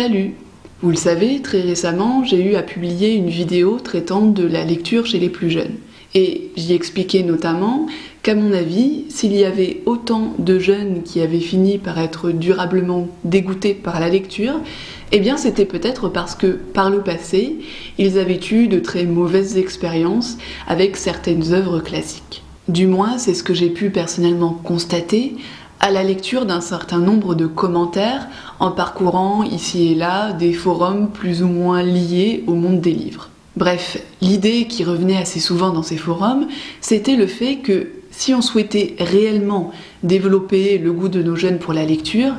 Salut! Vous le savez, très récemment, j'ai eu à publier une vidéo traitant de la lecture chez les plus jeunes. Et j'y expliquais notamment qu'à mon avis, s'il y avait autant de jeunes qui avaient fini par être durablement dégoûtés par la lecture, eh bien c'était peut-être parce que, par le passé, ils avaient eu de très mauvaises expériences avec certaines œuvres classiques. Du moins, c'est ce que j'ai pu personnellement constater à la lecture d'un certain nombre de commentaires en parcourant ici et là des forums plus ou moins liés au monde des livres. Bref, l'idée qui revenait assez souvent dans ces forums, c'était le fait que si on souhaitait réellement développer le goût de nos jeunes pour la lecture,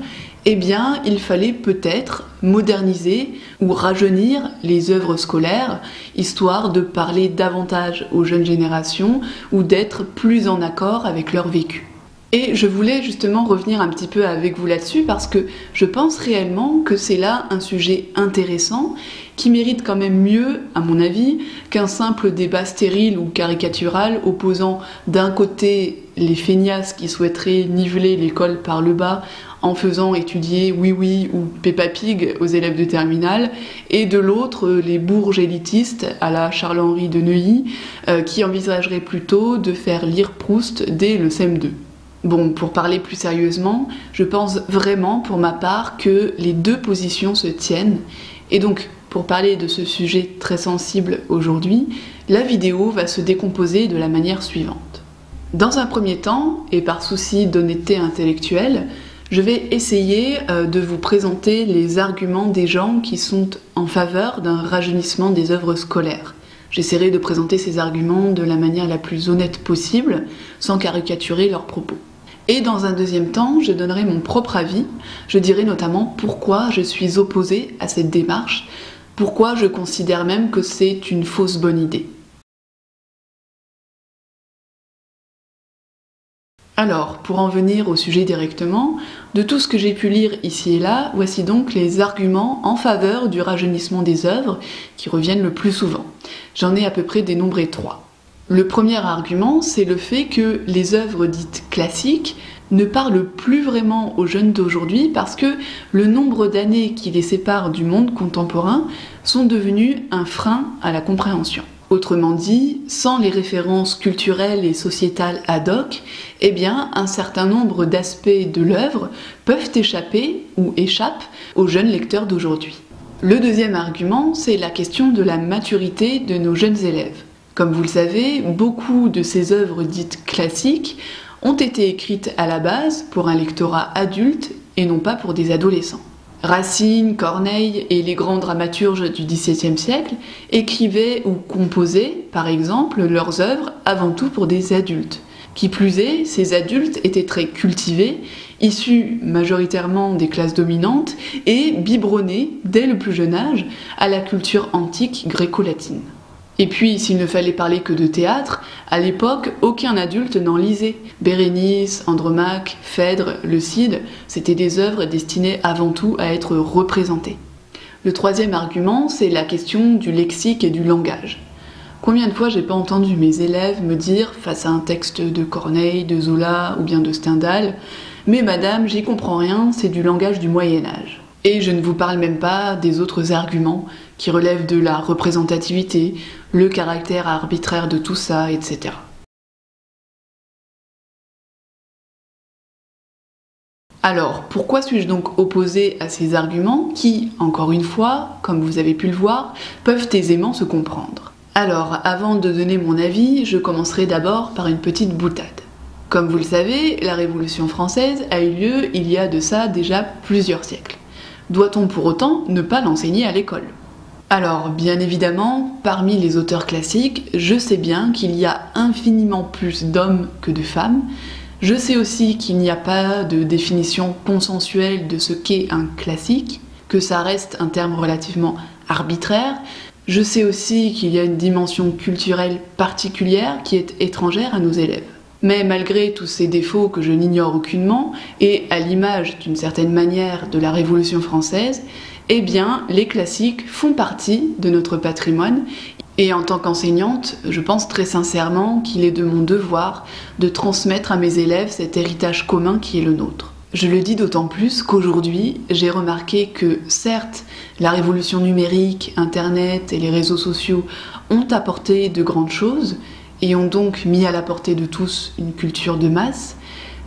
eh bien, il fallait peut-être moderniser ou rajeunir les œuvres scolaires, histoire de parler davantage aux jeunes générations ou d'être plus en accord avec leur vécu. Et je voulais justement revenir un petit peu avec vous là-dessus parce que je pense réellement que c'est là un sujet intéressant qui mérite quand même mieux, à mon avis, qu'un simple débat stérile ou caricatural opposant d'un côté les feignasses qui souhaiteraient niveler l'école par le bas en faisant étudier Oui Oui ou Peppa Pig aux élèves de terminale, et de l'autre les bourges élitistes à la Charles-Henri de Neuilly qui envisageraient plutôt de faire lire Proust dès le CM2. Bon, pour parler plus sérieusement, je pense vraiment pour ma part que les deux positions se tiennent, et donc pour parler de ce sujet très sensible aujourd'hui, la vidéo va se décomposer de la manière suivante. Dans un premier temps, et par souci d'honnêteté intellectuelle, je vais essayer de vous présenter les arguments des gens qui sont en faveur d'un rajeunissement des œuvres scolaires. J'essaierai de présenter ces arguments de la manière la plus honnête possible, sans caricaturer leurs propos. Et dans un deuxième temps, je donnerai mon propre avis, je dirai notamment pourquoi je suis opposée à cette démarche, pourquoi je considère même que c'est une fausse bonne idée. Alors, pour en venir au sujet directement, de tout ce que j'ai pu lire ici et là, voici donc les arguments en faveur du rajeunissement des œuvres qui reviennent le plus souvent. J'en ai à peu près dénombré 3. Le premier argument, c'est le fait que les œuvres dites classiques ne parlent plus vraiment aux jeunes d'aujourd'hui parce que le nombre d'années qui les séparent du monde contemporain sont devenus un frein à la compréhension. Autrement dit, sans les références culturelles et sociétales ad hoc, eh bien, un certain nombre d'aspects de l'œuvre peuvent échapper ou échappent aux jeunes lecteurs d'aujourd'hui. Le deuxième argument, c'est la question de la maturité de nos jeunes élèves. Comme vous le savez, beaucoup de ces œuvres dites classiques ont été écrites à la base pour un lectorat adulte et non pas pour des adolescents. Racine, Corneille et les grands dramaturges du XVIIe siècle écrivaient ou composaient, par exemple, leurs œuvres avant tout pour des adultes. Qui plus est, ces adultes étaient très cultivés, issus majoritairement des classes dominantes et biberonnés, dès le plus jeune âge, à la culture antique gréco-latine. Et puis, s'il ne fallait parler que de théâtre, à l'époque, aucun adulte n'en lisait. Bérénice, Andromaque, Phèdre, le Cid, c'étaient des œuvres destinées avant tout à être représentées. Le troisième argument, c'est la question du lexique et du langage. Combien de fois j'ai pas entendu mes élèves me dire, face à un texte de Corneille, de Zola ou bien de Stendhal, « Mais madame, j'y comprends rien, c'est du langage du Moyen-Âge ». Et je ne vous parle même pas des autres arguments qui relèvent de la représentativité, le caractère arbitraire de tout ça, etc. Alors, pourquoi suis-je donc opposée à ces arguments qui, encore une fois, comme vous avez pu le voir, peuvent aisément se comprendre? Alors, avant de donner mon avis, je commencerai d'abord par une petite boutade. Comme vous le savez, la Révolution française a eu lieu il y a de ça déjà plusieurs siècles. Doit-on pour autant ne pas l'enseigner à l'école? Alors, bien évidemment, parmi les auteurs classiques, je sais bien qu'il y a infiniment plus d'hommes que de femmes. Je sais aussi qu'il n'y a pas de définition consensuelle de ce qu'est un classique, que ça reste un terme relativement arbitraire. Je sais aussi qu'il y a une dimension culturelle particulière qui est étrangère à nos élèves. Mais malgré tous ces défauts que je n'ignore aucunement, et à l'image d'une certaine manière de la Révolution française, eh bien, les classiques font partie de notre patrimoine. Et en tant qu'enseignante, je pense très sincèrement qu'il est de mon devoir de transmettre à mes élèves cet héritage commun qui est le nôtre. Je le dis d'autant plus qu'aujourd'hui, j'ai remarqué que, certes, La révolution numérique, Internet et les réseaux sociaux ont apporté de grandes choses et ont donc mis à la portée de tous une culture de masse,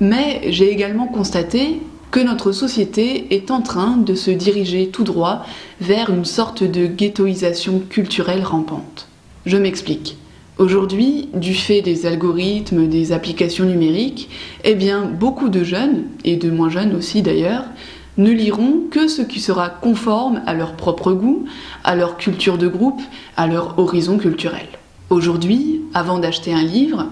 mais j'ai également constaté que notre société est en train de se diriger tout droit vers une sorte de ghettoisation culturelle rampante. Je m'explique. Aujourd'hui, du fait des algorithmes, des applications numériques, beaucoup de jeunes, et de moins jeunes aussi d'ailleurs, ne liront que ce qui sera conforme à leur propre goût, à leur culture de groupe, à leur horizon culturel. Aujourd'hui, avant d'acheter un livre,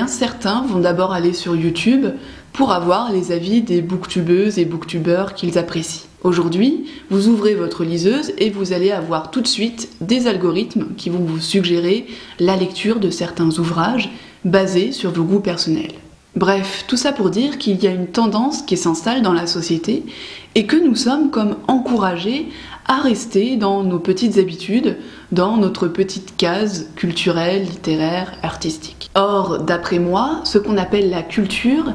certains vont d'abord aller sur YouTube pour avoir les avis des booktubeuses et booktubeurs qu'ils apprécient. Aujourd'hui, vous ouvrez votre liseuse et vous allez avoir tout de suite des algorithmes qui vont vous suggérer la lecture de certains ouvrages basés sur vos goûts personnels. Bref, tout ça pour dire qu'il y a une tendance qui s'installe dans la société et que nous sommes comme encouragés à rester dans nos petites habitudes, dans notre petite case culturelle, littéraire, artistique. Or, d'après moi, ce qu'on appelle la culture,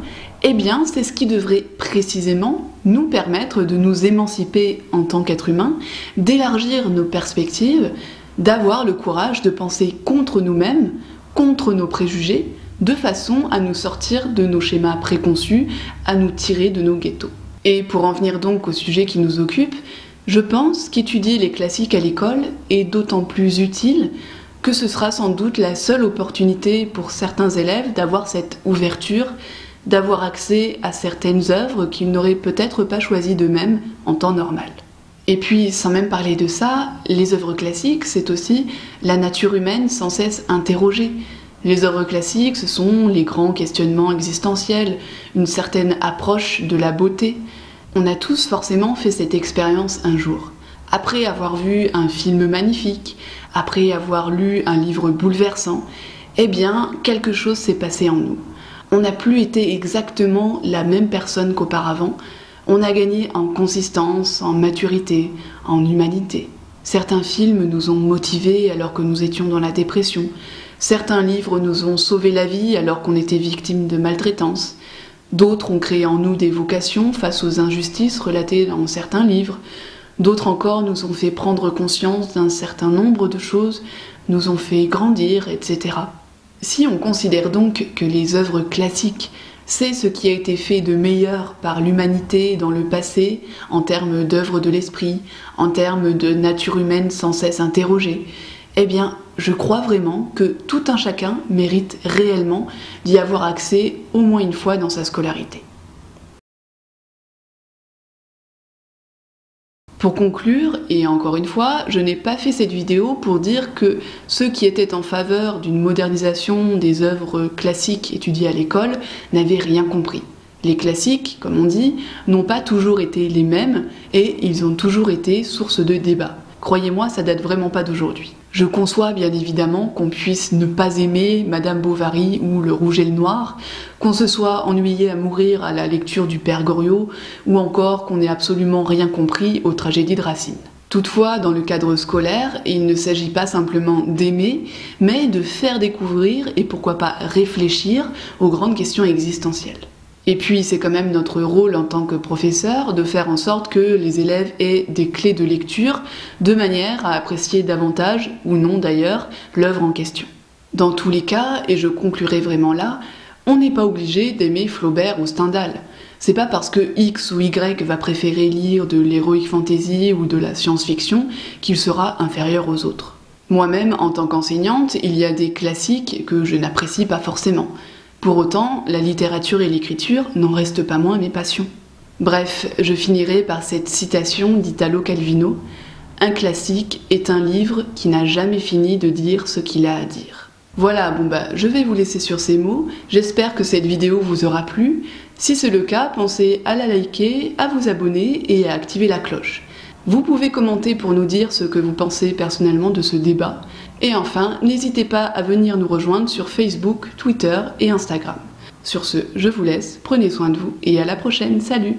c'est ce qui devrait précisément nous permettre de nous émanciper en tant qu'être humain, d'élargir nos perspectives, d'avoir le courage de penser contre nous-mêmes, contre nos préjugés, de façon à nous sortir de nos schémas préconçus, à nous tirer de nos ghettos. Et pour en venir donc au sujet qui nous occupe, je pense qu'étudier les classiques à l'école est d'autant plus utile que ce sera sans doute la seule opportunité pour certains élèves d'avoir cette ouverture, d'avoir accès à certaines œuvres qu'ils n'auraient peut-être pas choisies d'eux-mêmes en temps normal. Et puis, sans même parler de ça, les œuvres classiques, c'est aussi la nature humaine sans cesse interrogée. Les œuvres classiques, ce sont les grands questionnements existentiels, une certaine approche de la beauté. On a tous forcément fait cette expérience un jour. Après avoir vu un film magnifique, après avoir lu un livre bouleversant, quelque chose s'est passé en nous. On n'a plus été exactement la même personne qu'auparavant. On a gagné en consistance, en maturité, en humanité. Certains films nous ont motivés alors que nous étions dans la dépression. Certains livres nous ont sauvé la vie alors qu'on était victime de maltraitance. D'autres ont créé en nous des vocations face aux injustices relatées dans certains livres. D'autres encore nous ont fait prendre conscience d'un certain nombre de choses, nous ont fait grandir, etc. Si on considère donc que les œuvres classiques, c'est ce qui a été fait de meilleur par l'humanité dans le passé, en termes d'œuvres de l'esprit, en termes de nature humaine sans cesse interrogée, je crois vraiment que tout un chacun mérite réellement d'y avoir accès au moins une fois dans sa scolarité. Pour conclure, et encore une fois, je n'ai pas fait cette vidéo pour dire que ceux qui étaient en faveur d'une modernisation des œuvres classiques étudiées à l'école n'avaient rien compris. Les classiques, comme on dit, n'ont pas toujours été les mêmes et ils ont toujours été source de débat. Croyez-moi, ça date vraiment pas d'aujourd'hui. Je conçois bien évidemment qu'on puisse ne pas aimer Madame Bovary ou Le Rouge et le Noir, qu'on se soit ennuyé à mourir à la lecture du Père Goriot, ou encore qu'on n'ait absolument rien compris aux tragédies de Racine. Toutefois, dans le cadre scolaire, il ne s'agit pas simplement d'aimer, mais de faire découvrir et pourquoi pas réfléchir aux grandes questions existentielles. Et puis c'est quand même notre rôle en tant que professeur de faire en sorte que les élèves aient des clés de lecture de manière à apprécier davantage, ou non d'ailleurs, l'œuvre en question. Dans tous les cas, et je conclurai vraiment là, on n'est pas obligé d'aimer Flaubert ou Stendhal. C'est pas parce que X ou Y va préférer lire de l'heroic fantasy ou de la science-fiction qu'il sera inférieur aux autres. Moi-même, en tant qu'enseignante, il y a des classiques que je n'apprécie pas forcément. Pour autant, la littérature et l'écriture n'en restent pas moins mes passions. Bref, je finirai par cette citation d'Italo Calvino : « Un classique est un livre qui n'a jamais fini de dire ce qu'il a à dire. » Voilà, je vais vous laisser sur ces mots. J'espère que cette vidéo vous aura plu. Si c'est le cas, pensez à la liker, à vous abonner et à activer la cloche. Vous pouvez commenter pour nous dire ce que vous pensez personnellement de ce débat. Et enfin, n'hésitez pas à venir nous rejoindre sur Facebook, Twitter et Instagram. Sur ce, je vous laisse, prenez soin de vous et à la prochaine, salut!